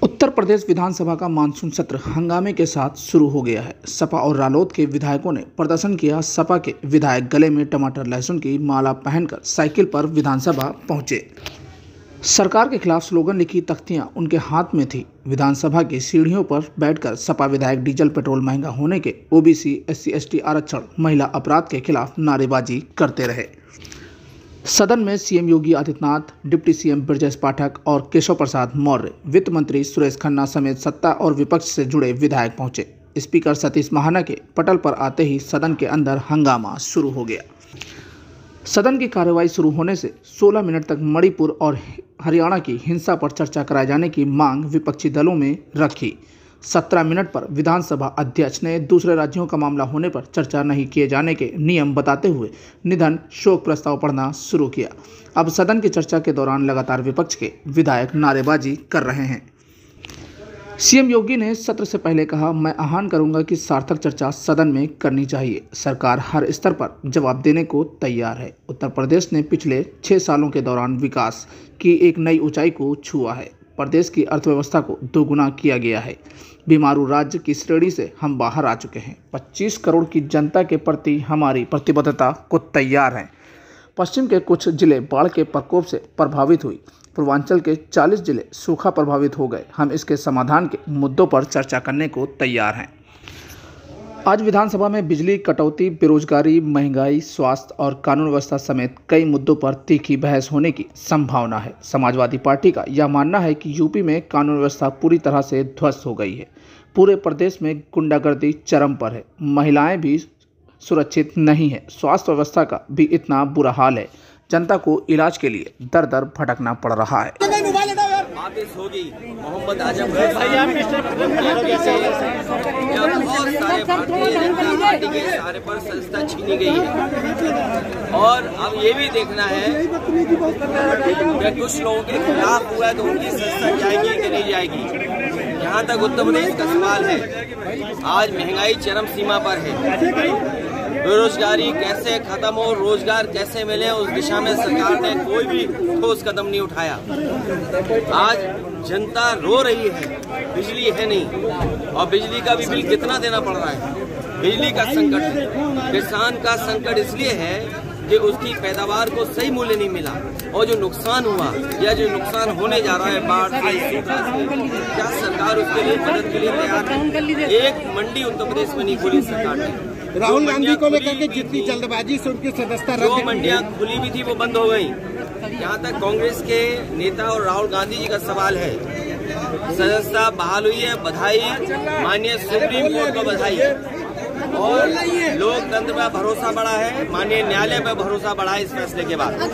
उत्तर प्रदेश विधानसभा का मानसून सत्र हंगामे के साथ शुरू हो गया है। सपा और रालोद के विधायकों ने प्रदर्शन किया। सपा के विधायक गले में टमाटर लहसुन की माला पहनकर साइकिल पर विधानसभा पहुंचे। सरकार के खिलाफ स्लोगन लिखी तख्तियां उनके हाथ में थी। विधानसभा की सीढ़ियों पर बैठकर सपा विधायक डीजल पेट्रोल महंगा होने के, ओबीसी SC ST आरक्षण, महिला अपराध के खिलाफ नारेबाजी करते रहे। सदन में CM Yogi Adityanath, deputy CM Brajesh Pathak और केशव प्रसाद मौर्य, वित्त मंत्री सुरेश खन्ना समेत सत्ता और विपक्ष से जुड़े विधायक पहुंचे। स्पीकर सतीश महाना के पटल पर आते ही सदन के अंदर हंगामा शुरू हो गया। सदन की कार्यवाही शुरू होने से 16 मिनट तक मणिपुर और हरियाणा की हिंसा पर चर्चा कराए जाने की मांग विपक्षी दलों में रखी। 17 मिनट पर विधानसभा अध्यक्ष ने दूसरे राज्यों का मामला होने पर चर्चा नहीं किए जाने के नियम बताते हुए निधन शोक प्रस्ताव पढ़ना शुरू किया। अब सदन की चर्चा के दौरान लगातार विपक्ष के विधायक नारेबाजी कर रहे हैं। सीएम योगी ने सत्र से पहले कहा, मैं आह्वान करूंगा कि सार्थक चर्चा सदन में करनी चाहिए। सरकार हर स्तर पर जवाब देने को तैयार है। उत्तर प्रदेश ने पिछले 6 सालों के दौरान विकास की एक नई ऊंचाई को छुआ है। प्रदेश की अर्थव्यवस्था को दोगुना किया गया है। बीमारू राज्य की श्रेणी से हम बाहर आ चुके हैं। 25 करोड़ की जनता के प्रति हमारी प्रतिबद्धता को तैयार हैं। पश्चिम के कुछ जिले बाढ़ के प्रकोप से प्रभावित हुई। पूर्वांचल के 40 जिले सूखा प्रभावित हो गए। हम इसके समाधान के मुद्दों पर चर्चा करने को तैयार हैं। आज विधानसभा में बिजली कटौती, बेरोजगारी, महंगाई, स्वास्थ्य और कानून व्यवस्था समेत कई मुद्दों पर तीखी बहस होने की संभावना है। समाजवादी पार्टी का यह मानना है कि यूपी में कानून व्यवस्था पूरी तरह से ध्वस्त हो गई है। पूरे प्रदेश में गुंडागर्दी चरम पर है। महिलाएं भी सुरक्षित नहीं है। स्वास्थ्य व्यवस्था का भी इतना बुरा हाल है, जनता को इलाज के लिए दर दर भटकना पड़ रहा है। वापिस होगी मोहम्मद आजम बहुत सारे भारतीय जनता पार्टी के इशारे पर संस्था छीनी गई है और अब ये भी देखना है कि कुछ लोगों के खिलाफ हुआ है तो उनकी संस्था जाएगी कि नहीं जाएगी। जहाँ तक उत्तर प्रदेश का सवाल है, आज महंगाई चरम सीमा पर है। बेरोजगारी कैसे खत्म हो, रोजगार कैसे मिले, उस दिशा में सरकार ने कोई भी ठोस कदम नहीं उठाया। आज जनता रो रही है, बिजली है नहीं और बिजली का भी बिल कितना देना पड़ रहा है। बिजली का संकट है, किसान का संकट इसलिए है कि उसकी पैदावार को सही मूल्य नहीं मिला और जो नुकसान हुआ या जो नुकसान होने जा रहा है बाढ़ से, सूखा से, क्या सरकार उसके लिए मदद के लिए तैयार है? एक मंडी उत्तर प्रदेश में नहीं खुली सरकार ने। राहुल गांधी को लेकर के जितनी जल्दबाजी से उनकी सदस्यता रद्द, जो मंडियां खुली भी थी वो बंद हो गई। यहाँ तक कांग्रेस के नेता और राहुल गांधी जी का सवाल है, सदस्यता बहाल हुई है, बधाई, माननीय सुप्रीम कोर्ट को बधाई और लोकतंत्र में भरोसा बढ़ा है, माननीय न्यायालय में भरोसा बढ़ा है इस फैसले के बाद। आज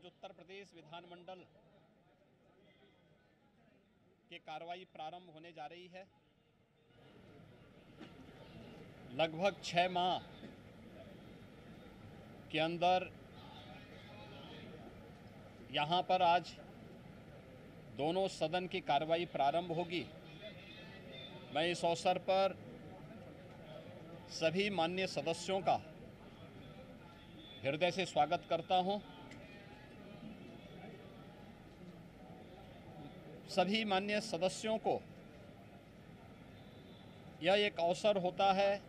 उत्तर प्रदेश विधानमंडल की कार्रवाई प्रारंभ होने जा रही है। लगभग 6 माह के अंदर यहां पर आज दोनों सदन की कार्रवाई प्रारंभ होगी। मैं इस अवसर पर सभी माननीय सदस्यों का हृदय से स्वागत करता हूं। सभी माननीय सदस्यों को यह एक अवसर होता है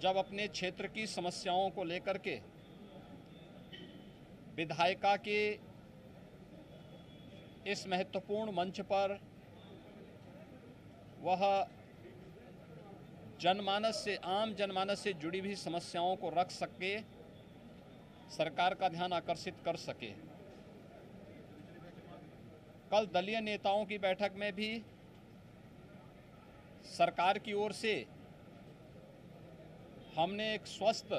जब अपने क्षेत्र की समस्याओं को लेकर के विधायिका के इस महत्वपूर्ण मंच पर वह आम जनमानस से जुड़ी हुई समस्याओं को रख सके, सरकार का ध्यान आकर्षित कर सके। कल दलीय नेताओं की बैठक में भी सरकार की ओर से हमने एक स्वस्थ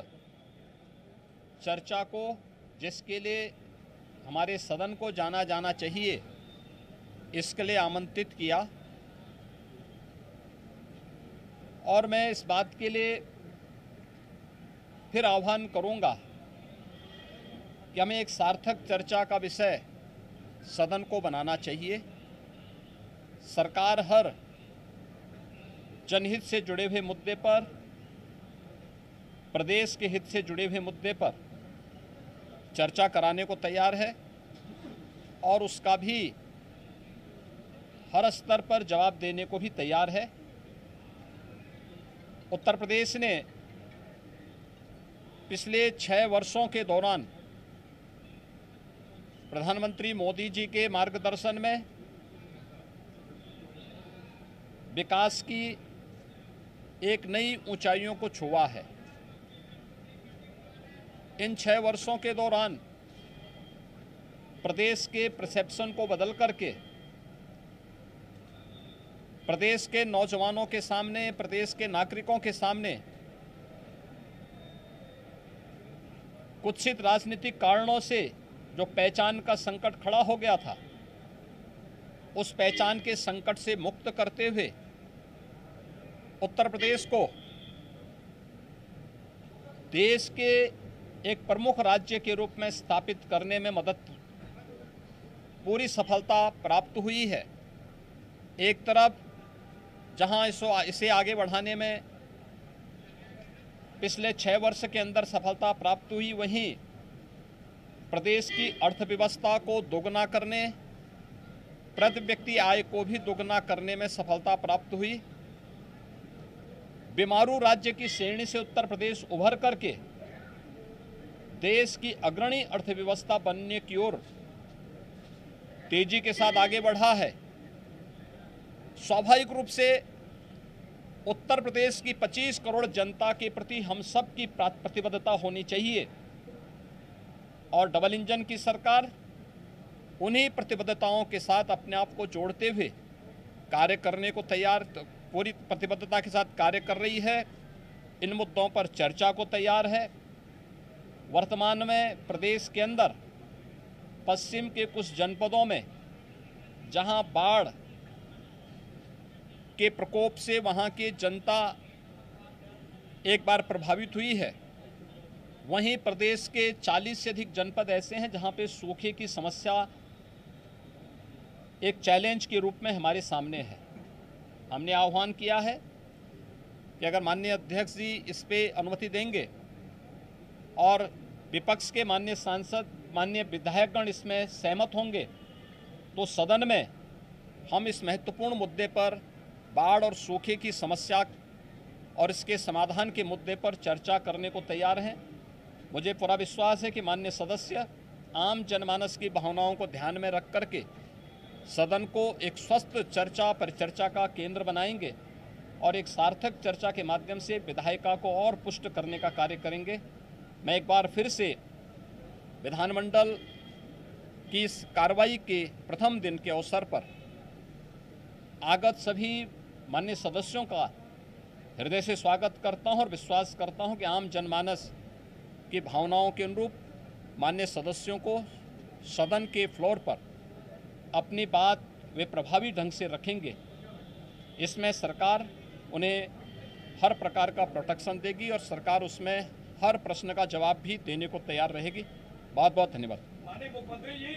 चर्चा को, जिसके लिए हमारे सदन को जाना जाना चाहिए, इसके लिए आमंत्रित किया और मैं इस बात के लिए फिर आह्वान करूंगा कि हमें एक सार्थक चर्चा का विषय सदन को बनाना चाहिए। सरकार हर जनहित से जुड़े हुए मुद्दे पर, प्रदेश के हित से जुड़े हुए मुद्दे पर चर्चा कराने को तैयार है और उसका भी हर स्तर पर जवाब देने को भी तैयार है। उत्तर प्रदेश ने पिछले 6 वर्षों के दौरान प्रधानमंत्री मोदी जी के मार्गदर्शन में विकास की एक नई ऊंचाइयों को छुआ है। इन 6 वर्षों के दौरान प्रदेश के परसेप्शन को बदल करके प्रदेश के नौजवानों के सामने, प्रदेश के नागरिकों के सामने कुत्सित राजनीतिक कारणों से जो पहचान का संकट खड़ा हो गया था, उस पहचान के संकट से मुक्त करते हुए उत्तर प्रदेश को देश के एक प्रमुख राज्य के रूप में स्थापित करने में पूरी सफलता प्राप्त हुई है। एक तरफ जहां इसे आगे बढ़ाने में पिछले 6 वर्ष के अंदर सफलता प्राप्त हुई, वहीं प्रदेश की अर्थव्यवस्था को दोगुना करने, प्रति व्यक्ति आय को भी दोगुना करने में सफलता प्राप्त हुई। बीमारू राज्य की श्रेणी से उत्तर प्रदेश उभर करके देश की अग्रणी अर्थव्यवस्था बनने की ओर तेजी के साथ आगे बढ़ा है। स्वाभाविक रूप से उत्तर प्रदेश की 25 करोड़ जनता के प्रति हम सब की प्रतिबद्धता होनी चाहिए और डबल इंजन की सरकार उन्हीं प्रतिबद्धताओं के साथ अपने आप को जोड़ते हुए कार्य करने को तैयार, पूरी प्रतिबद्धता के साथ कार्य कर रही है। इन मुद्दों पर चर्चा को तैयार है। वर्तमान में प्रदेश के अंदर पश्चिम के कुछ जनपदों में जहां बाढ़ के प्रकोप से वहां की जनता एक बार प्रभावित हुई है, वहीं प्रदेश के 40 से अधिक जनपद ऐसे हैं जहां पे सूखे की समस्या एक चैलेंज के रूप में हमारे सामने है। हमने आह्वान किया है कि अगर माननीय अध्यक्ष जी इस पे अनुमति देंगे और विपक्ष के माननीय सांसद, माननीय विधायकगण इसमें सहमत होंगे, तो सदन में हम इस महत्वपूर्ण मुद्दे पर, बाढ़ और सूखे की समस्या और इसके समाधान के मुद्दे पर चर्चा करने को तैयार हैं। मुझे पूरा विश्वास है कि माननीय सदस्य आम जनमानस की भावनाओं को ध्यान में रख करके सदन को एक स्वस्थ चर्चा, परिचर्चा का केंद्र बनाएंगे और एक सार्थक चर्चा के माध्यम से विधायिका को और पुष्ट करने का कार्य करेंगे। मैं एक बार फिर से विधानमंडल की इस कार्रवाई के प्रथम दिन के अवसर पर आगत सभी माननीय सदस्यों का हृदय से स्वागत करता हूं और विश्वास करता हूं कि आम जनमानस की भावनाओं के अनुरूप माननीय सदस्यों को सदन के फ्लोर पर अपनी बात वे प्रभावी ढंग से रखेंगे। इसमें सरकार उन्हें हर प्रकार का प्रोटेक्शन देगी और सरकार उसमें हर प्रश्न का जवाब भी देने को तैयार रहेगी। बहुत बहुत धन्यवाद। माननीय मुख्यमंत्री जी,